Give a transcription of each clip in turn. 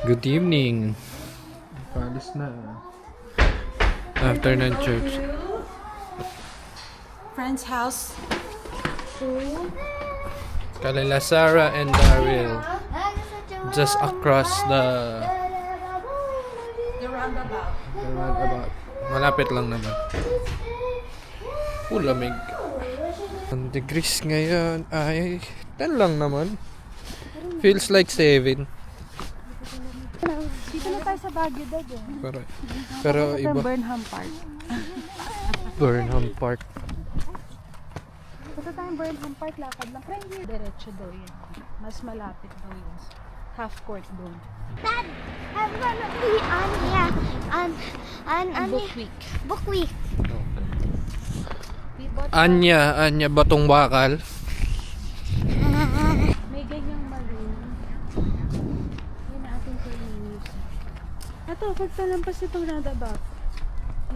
Good evening. Palis na. After ng church. Friend's house. Kalila Sarah and Daryl. Just across the roundabout. roundabout. Malapit lang naman. Lamig. Ang degrees ngayon ay 10 lang naman. Feels like 7. Dito na tayo sa Baguio, Dad. Pero iba. Burnham Park. Burnham Park. Punta tayong Burnham Park, lakad lang. Pero hindi diretso daw yan. Mas malapit daw yun. Half court doon. Dad, I'm gonna be on here on Book week. book week. We bought Anya Batong Bakal. may ganyang maroon. Yun na ating pilinis. Ito, pagtalampas itong roundabout.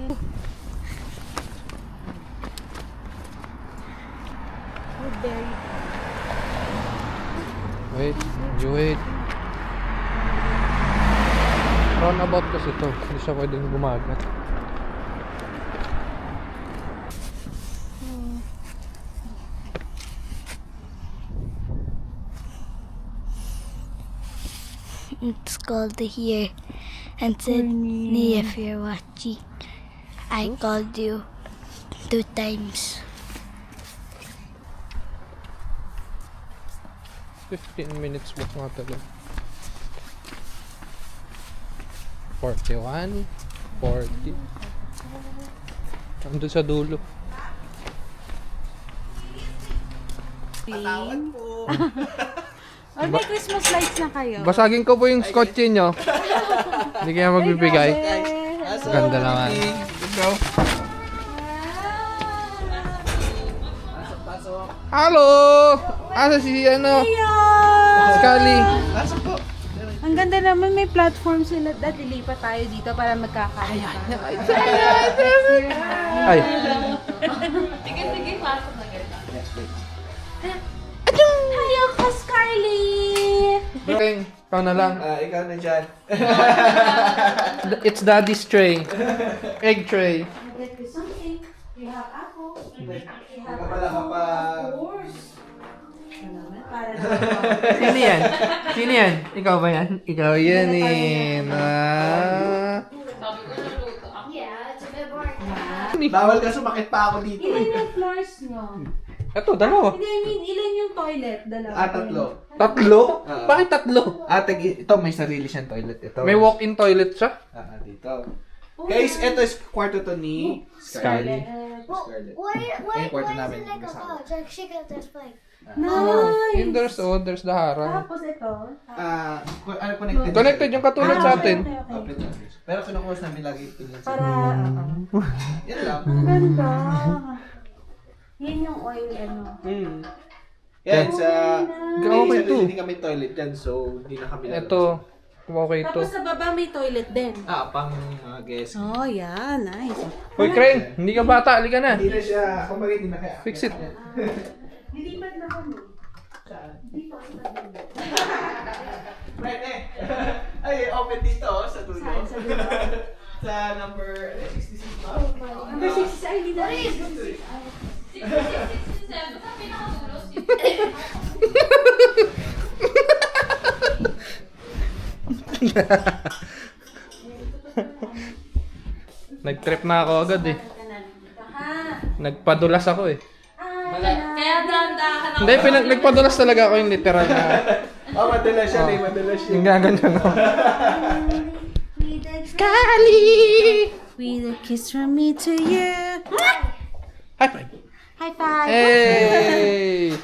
Yan. Woodbury. Wait. Roundabout kasi to. Hindi siya pwedeng gumagat. It's called here. And Sydney, if you're watching, I called you 2 times. 15 minutes walk nga talaga. 41, 40. Andun sa dulo. Or may Christmas lights na kayo. Basagin ko po yung scotch nyo. Hindi kaya magbibigay. Ganda naman. Hello! Asa si Scully? Ang ganda naman, may platform sila. Dad, ilipat tayo dito para magkakain pa. Ay. Hayo ka, Scarly! Bring, ikaw na lang. Ikaw na dyan. It's daddy's tray. Egg tray. Get you something. You have apple. Kapala ka pa. Sino yan? Sino yan? Ikaw ba yan? Ikaw yan eh. Yeah, it's a bit boring. Bawal ka sumakit pa ako dito. Ilan yung floors nyo? Ito, dalawa. Hindi, I mean, ilan yung toilet? Dalawa. 3. Tatlo? Oo. Bakit tatlo? Ito may sarili siyang toilet. Ito. May walk-in toilet siya? Dito. Guys, ito is kwarto to ni Scarlett. Well, Scarlett. why Yung kwarto is namin it like a kasama. couch? Like she got this plate. Nice! And there's the harang. Tapos ito. Connected. Connected yung katulad sa atin. Okay. Pero kinukuha namin lagi ito lang sa. Para, Yan lang. ang ganda. Yan yung oil, ano. Yan sa... Okay to. Hindi kami toilet dyan, so hindi na kami lalabas. Ito. Okay to. Tapos sa baba may toilet din. Pang guest. Oh, yeah. Nice. Hoy, Kreng! Hindi ka bata. Halika na. Hindi na siya, kumbaga hindi na kaya. Fix it. Lilipat na kami. Pwede. Ay, open dito sa dulo. Sa dulo? Sa number 66 ba? Number 6 ay hindi na. Nag-trip na ako agad eh. Nagpadulas ako eh. Kaya dahan-dahan Hindi, nagpadulas talaga ako yung literal na. Madalas siya, madalas siya. Yung gaganyan ako. Scully! With a kiss from me to you. High five! High five. Hey!